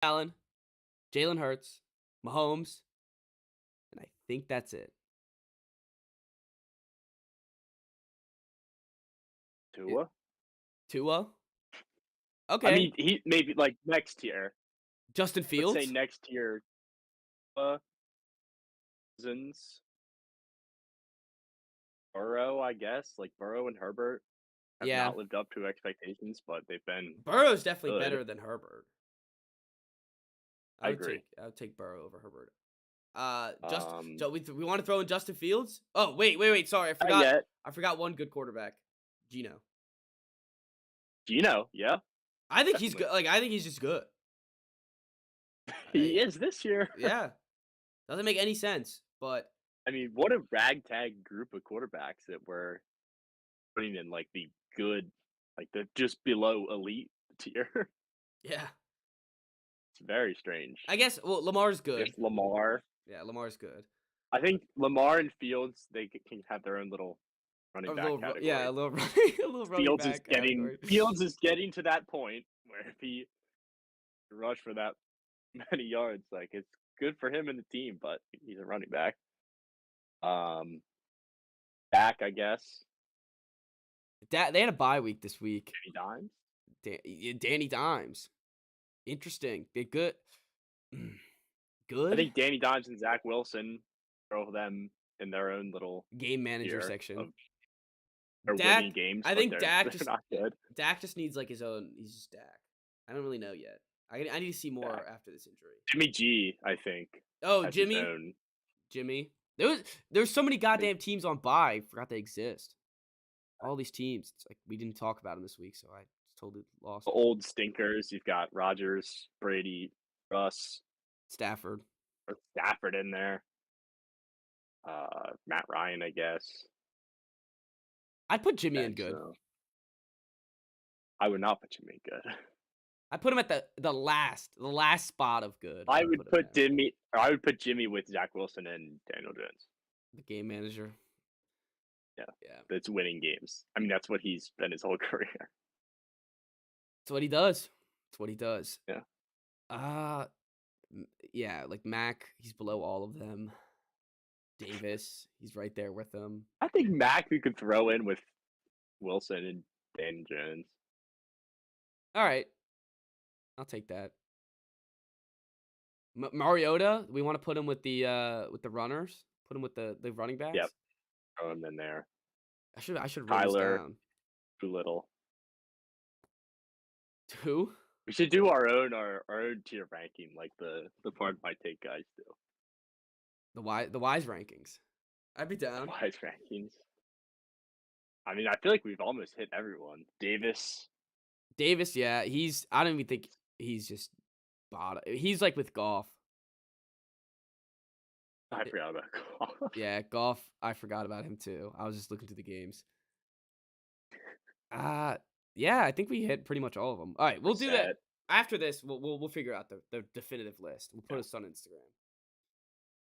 Allen, Jalen Hurts, Mahomes, and I think that's it. Tua. Tua? I Okay. mean, he maybe like next tier. Justin Let's say Fields? next tier. Tua, Cousins, Burrow. I guess like Burrow and Herbert have Yeah. not lived up to expectations, but they've been Burrow's definitely good. better than Herbert. I agree. I would take Burrow over Herbert. Um, We want to throw in Justin Fields? Oh, wait. Sorry, not yet. I forgot one good quarterback. Gino. Gino, yeah, I think he's definitely. good. Like, I think he's just good. He is this year. Yeah. Doesn't make any sense, but I mean, what a ragtag group of quarterbacks that we're putting in like the good, like the just below elite tier. yeah. It's very strange. I guess, well, Lamar's I guess good. Lamar. Yeah, Lamar's good. I think Lamar and Fields can have their own little A running back little, yeah, category. a little running Fields is back getting category. Fields is getting to that point where if he rush for that many yards, like it's good for him and the team, but he's a running back. Um, Dak, I guess. They had a bye week this week. Danny Dimes. Danny Dimes. Interesting. They good. I Good think Danny Dimes and Zach Wilson throw them in their own little game manager tier section. of they're winning Dak, games, I but think they're not good. Dak just needs like his own. He's just Dak. I don't really know yet. I need to see more Dak. after this injury. Jimmy G, I think, Oh, has his own. Jimmy. There's so many goddamn teams on bye. I forgot they exist. All these teams. It's like we didn't talk about them this week, so I just totally lost it. Old stinkers. You've got Rogers, Brady, Russ, Stafford. or Stafford in there. Matt Ryan, I guess. I'd put Jimmy in And good. so I would not put Jimmy good. I put him at the last spot of good. I I'd would him put there. Jimmy. I would put Jimmy with Zach Wilson and Daniel Jones. The game manager. Yeah, Yeah. that's winning games. I mean, that's what he's been his whole career. That's what he does. That's what he does. Yeah. Uh yeah, like Mac, he's below all of them. Davis, he's right there with them. I think Mac we could throw in with Wilson and Daniel Jones. All right. I'll take that. Mariota, we want to put him with the runners. Put him with the running backs. Yep, throw him in there. I should write this Tyler, down. Doolittle. Who? We should do our own tier ranking, like the Part My Take guys do. The wise rankings. I'd be down. Wise rankings. I mean, I feel like we've almost hit everyone. Davis. Davis, yeah, I don't even think he's just bottom. He's like with golf. I forgot about golf. Yeah, golf. I forgot about him too. I was just looking through the games. Yeah, I think we hit pretty much all of them. All right, we'll do that after this. We'll figure out the definitive list. We'll put us on Instagram.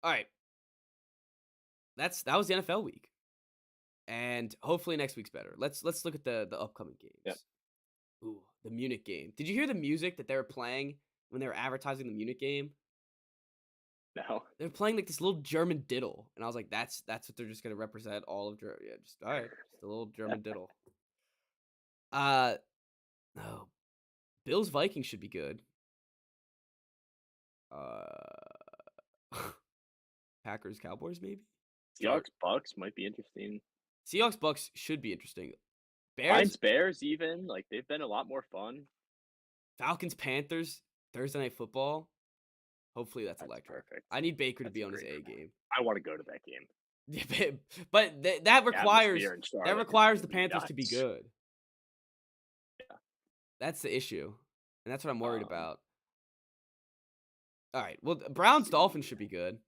All right, that was the NFL week, and hopefully next week's better. Let's look at the upcoming games. Yep. Ooh, the Munich game. Did you hear the music that they were playing when they were advertising the Munich game? No. They're playing like this little German diddle, and I was like, that's what they're just gonna represent all of Germany. Yeah, just all right, just a little German diddle. No, Bills Vikings should be good. Packers Cowboys maybe. Seahawks Bucks might be interesting. Seahawks Bucks should be interesting. Lions Bears even like they've been a lot more fun. Falcons Panthers Thursday Night Football. Hopefully that's electric. Perfect. I need Baker to be on his A game. I want to go to that game. But that requires the Panthers nuts. to be good. Yeah. That's the issue, and that's what I'm worried about. All right, well, Browns Dolphins should be good.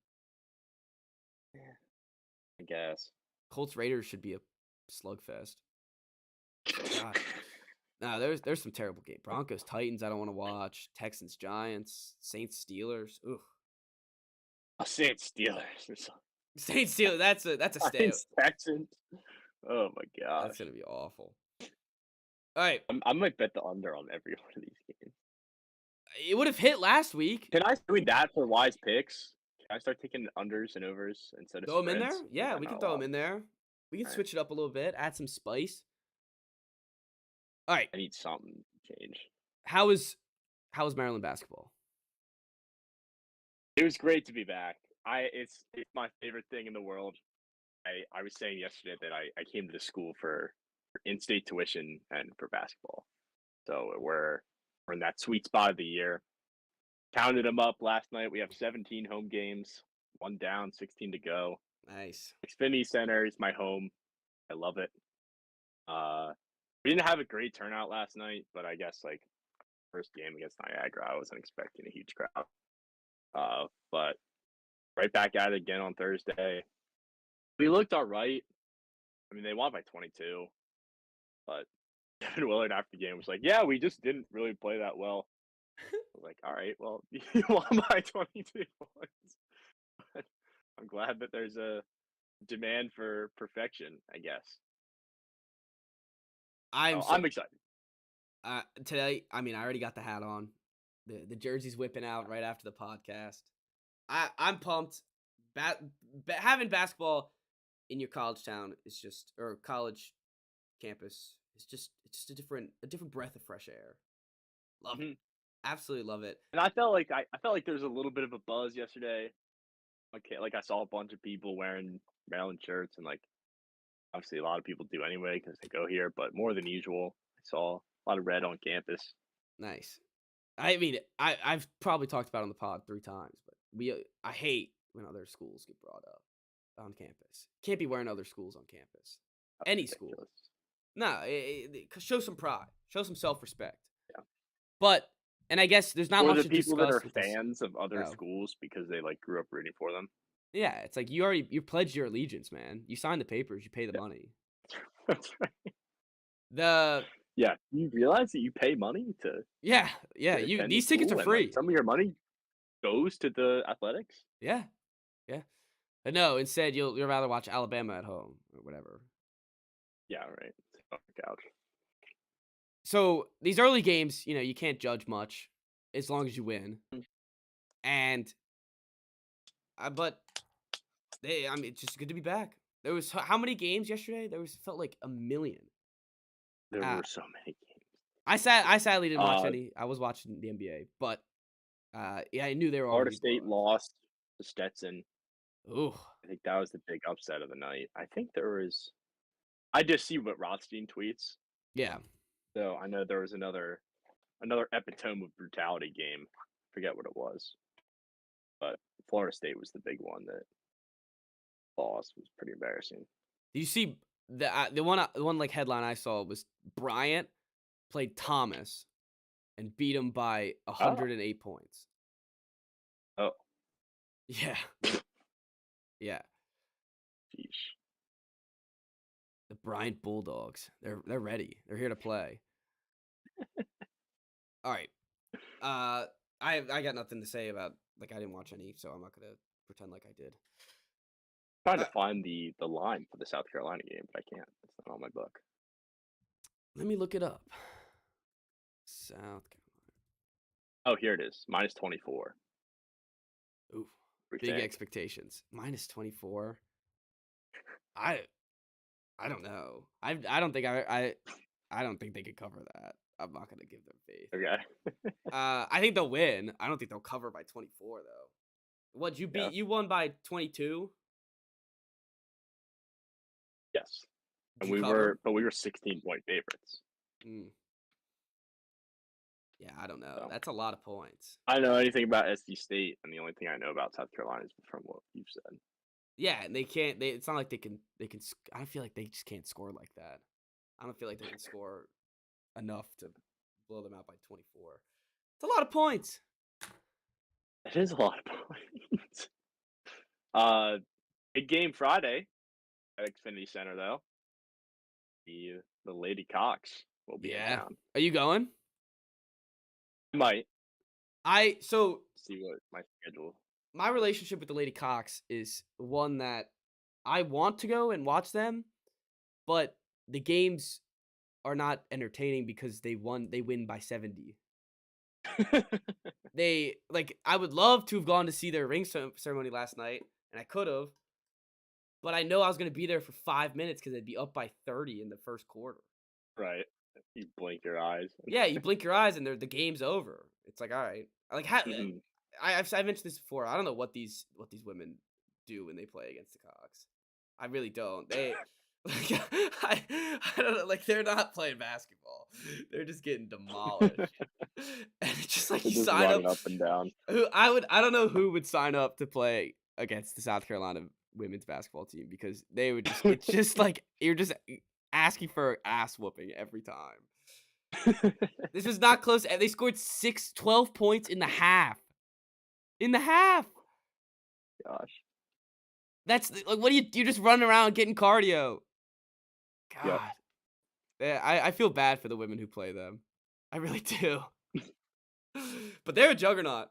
I guess. Colts Raiders should be a slugfest. God. No, there's some terrible games. Broncos Titans I don't want to watch. Texans Giants. Saints Steelers. Ugh. I'll say it's Steelers. Saints Steelers. That's a stay. Texans. Oh my gosh. That's gonna be awful. All right. I might bet the under on every one of these games. It would have hit last week. Can I start doing that for wise picks? Can I start taking unders and overs instead of Throw him in there? spreads? Or is Yeah, that we not can throw him allowed? in there. We can All right. switch it up a little bit, add some spice. All right. I need something to change. How is Maryland basketball? It was great to be back. It's my favorite thing in the world. I was saying yesterday that I came to the school for in-state tuition and for basketball. So we're in that sweet spot of the year. Counted them up last night. We have 17 home games, one down, 16 to go. Nice. Xfinity Center is my home. I love it. Uh, we didn't have a great turnout last night, but I guess like first game against Niagara, I wasn't expecting a huge crowd. But right back at it again on Thursday. We looked all right. I mean, they won by 22, but Kevin Willard after the game was like, "Yeah, we just didn't really play that well." I was like, "All right, well, you won by 22 points." But I'm glad that there's a demand for perfection, I guess. I'm So so I'm excited. today. I mean, I already got the hat on. The jersey's whipping out right after the podcast. I'm pumped. Having basketball in your college town is just or college campus is just it's just a different breath of fresh air. Love it. Mhm. Absolutely love it. And I felt like there was a little bit of a buzz yesterday. Okay, like I saw a bunch of people wearing Maryland shirts, and like obviously a lot of people do anyway because they go here, but more than usual, I saw a lot of red on campus. Nice. I mean, I've probably talked about it on the pod 3 times, but I hate when other schools get brought up on campus. Can't be wearing other schools on campus. That's Any school. ridiculous. No, show some pride. Show some self-respect. Yeah. But and I guess there's not Or much the to people that discuss are with this. fans of other Oh. schools because they like grew up rooting for them. Yeah, it's like you pledged your allegiance, man. You signed the papers, you pay the Yeah, money. that's right. The Yeah, you realize that you pay money yeah, yeah, to you attend the these tickets are school, and like free. some of your money goes to the athletics. Yeah, yeah. But no, instead you'll rather watch Alabama at home or whatever. Yeah, right. On the couch. So these early games, you can't judge much as long as you win. Mm. And but I mean, it's just good to be back. There was how many games yesterday? There was felt like a million. There Uh, were so many games. I sadly didn't watch Uh, any. I was watching the NBA, but yeah, I knew they were all gonna Florida be State blowout. lost to Stetson. Ooh, I think that was the big upset of the night. I think there was. I just see what Rothstein tweets, yeah. so I know there was another epitome of brutality game. Forget what it was, but Florida State was the big one that lost. Was pretty embarrassing. Did you see the one like headline I saw was Bryant played Thomas and beat him by Oh, 108 points. oh, Yeah, yeah. geez. The Bryant Bulldogs. They're ready. They're here to play. All right. I got nothing to say about like I didn't watch any, so I'm not gonna pretend like I did. Trying to Uh, find the line for the South Carolina game, but I can't. It's not on my book. Let me look it up. South Carolina. Oh, here it is. Minus 24. Ooh, We big think. expectations. -24. I I don't know. I don't think I don't think they could cover that. I'm not gonna give them faith. Okay. I think they'll win. I don't think they'll cover by 24 though. What you Yeah. beat? You won by 22. Yes. Did And you we cover? were, but we were 16-point favorites. Mm, yeah, I don't know. So That's a lot of points. I don't know anything about SC State, and the only thing I know about South Carolina is from what you've said. Yeah, and they can't. It's not like they can. I don't feel like they just can't score like that. I don't feel like they can score enough to blow them out by 24. It's a lot of points. It is a lot of points. uh, Big game Friday at Xfinity Center, though. The Lady Cox will be in Yeah. town. Are you going? I might So see what my schedule. my relationship with the Lady Cox is one that I want to go and watch them, but the games are not entertaining because they win by 70. They like I would love to have gone to see their ceremony last night, and I could have, but I know I was gonna be there for 5 minutes because they'd be up by 30 in the first quarter. Right. You blink your eyes. Yeah, you blink your eyes and the game's over. It's like, all right, like how Mhm. I've mentioned this before. I don't know what these women do when they play against the Cox. I really don't. They like I don't know. Like they're not playing basketball. They're just getting demolished. And it's just like They're you just sign running up. up and down. I don't know who would sign up to play against the South Carolina women's basketball team because they would just it's just like you're just asking for ass whooping every time. This was not close. They scored 12 points in the half. In the half. Gosh. Like what do you're just running around getting cardio. Yep. God. Yeah, I feel bad for the women who play them. I really do. But they're a juggernaut.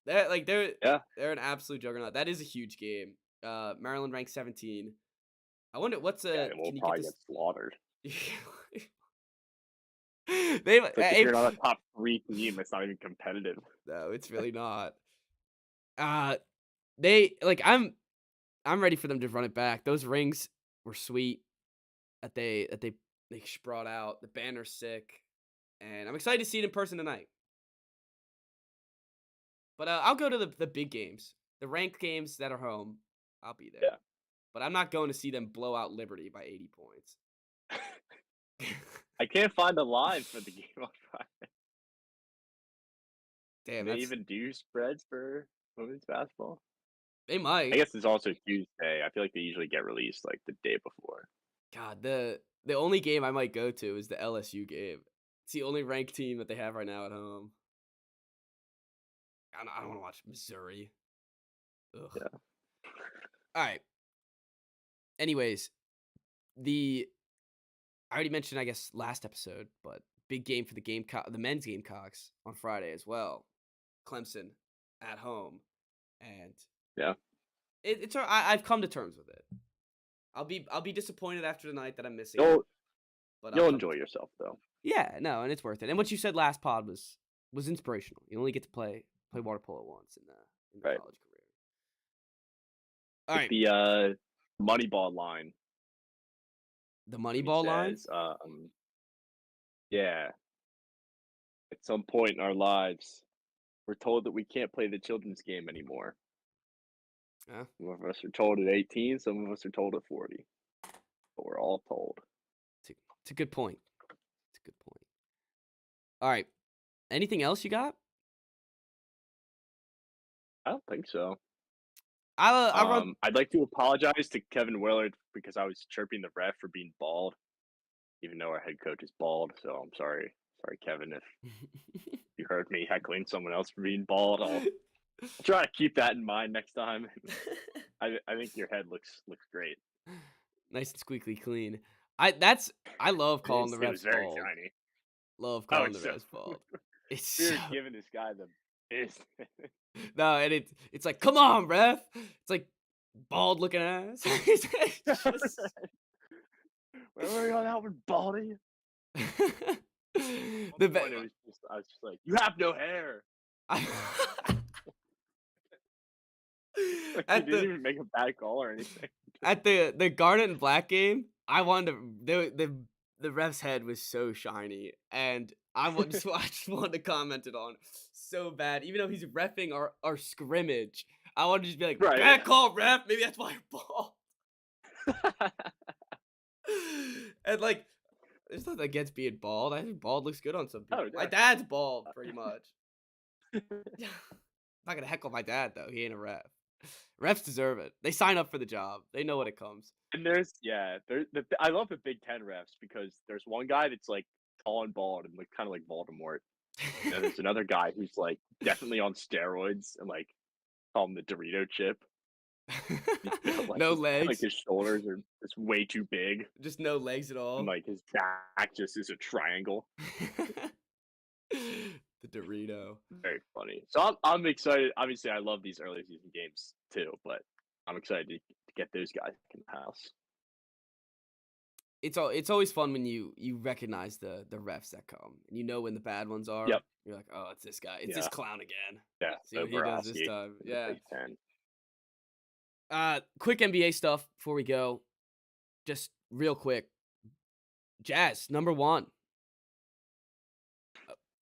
They're like Yeah. they're an absolute juggernaut. That is a huge game. Maryland ranked 17. I wonder Yeah, and we'll can you get probably this? get slaughtered. They It's like if you're not a top 3 team, it's not even competitive. no, it's really not. Uh they like I'm ready for them to run it back. Those rings were sweet that they brought out. The banner's sick, and I'm excited to see it in person tonight. But I'll go to the big games, the ranked games that are home. I'll be there, Yeah. but I'm not going to see them blow out Liberty by 80 points. I can't find a line for the game on Friday. Do Damn, they that's even do spreads for women's basketball? they I might. guess it's also Tuesday. I feel like they usually get released, like, the day before. God, the only game I might go to is the LSU game. It's the only ranked team that they have right now at home. I don't want to watch Missouri. Ugh. Yeah. All right. Anyways, the I already mentioned, I guess, last episode, but big game for the men's Gamecocks on Friday as well. Clemson at home, and Yeah. I've come to terms with it. I'll be disappointed after tonight that I'm missing it, You'll but I'll you'll come to enjoy terms. yourself, though. Yeah, no, and it's worth it. And what you said last pod was inspirational. You only get to play water polo once in the Right. college career. All Like right, the, Moneyball line the when he Moneyball line. says, yeah, "At some point in our lives, we're told that we can't play the children's game anymore. Yeah, Some of us are told at 18, some of us are told at 40, but we're all told." it's a good point. It's a good point. All right, anything else you got? I don't think so. I'll run. I'd like to apologize to Kevin Willard because I was chirping the ref for being bald, even though our head coach is bald. So I'm sorry, sorry, Kevin, if you heard me heckling someone else for being bald. I'll try to keep that in mind next time. I think your head looks great. Nice and squeaky clean. I love calling the It was refs very bald. shiny. Love Oh, calling the it's so refs bald. It's we so were giving this guy the business. no, and it's like, come on, ref. It's like bald looking ass. It's just Where were you on that one, Baldy? At one the point, it was just I was just like, "You have no hair." Like he at didn't the even make a bad call or anything. at the Garnet and Black game, I wanted to the ref's head was so shiny, and I just wanted to comment it on so bad, even though he's refing our scrimmage. I wanted to just be like, Right. bad call, ref. Maybe that's why you're bald. And like, there's nothing against being bald. I think bald looks good on some Oh, people. My yeah. dad's bald, pretty much. I'm not gonna heckle my dad though. He ain't a ref. Refs deserve it. They sign up for the job. They know what it comes. And I love the Big Ten refs because there's one guy that's like tall and bald and like kind of like Voldemort. And then there's another guy who's like definitely on steroids and like call him the Dorito chip. He's built No like legs. his shoulders are just way too big Just no legs at and all. like his back just is a triangle. The Dorito. Very funny. So I'm excited. Obviously, I love these early season games too, but I'm excited to get those guys in the house. it's always fun when you recognize the refs that come, and you know when the bad ones are. Yep. You're like, "Oh, it's this guy. It's this Yeah. clown again. Yeah. See So what he does this Borowski time." is a Yeah. big fan. Quick NBA stuff before we go. Just real quick. Jazz number 1.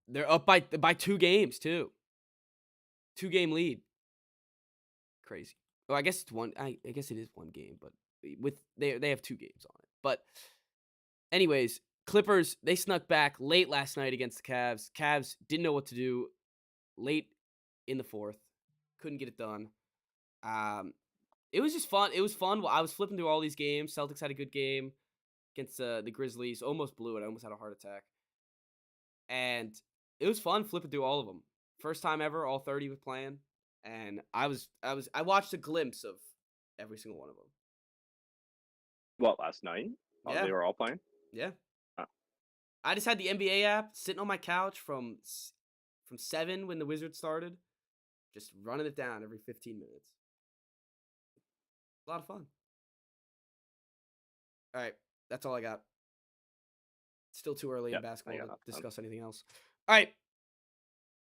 They're up by 2 games too. 2-game lead. Crazy. Well, I guess it's one. I guess it is 1 game, but with they have 2 games on it. But anyways, Clippers, they snuck back late last night against the Cavs. Cavs didn't know what to do late in the 4th. Couldn't get it done. It was just fun. It was fun. I was flipping through all these games. Celtics had a good game against the Grizzlies. Almost blew it. I almost had a heart attack. And it was fun flipping through all of them. First time ever, all 30 was playing. And I watched a glimpse of every single one of them. What, last night? Oh, Yeah. they were all playing? Yeah. Oh. I just had the NBA app sitting on my couch from 7 when the Wizards started, just running it down every 15 minutes. A lot of fun. All right, that's all I got. Still too early in basketball to discuss anything else. All right,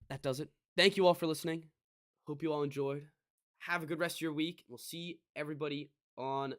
that does it. Thank you all for listening. Hope you all enjoyed. Have a good rest of your week. We'll see everybody on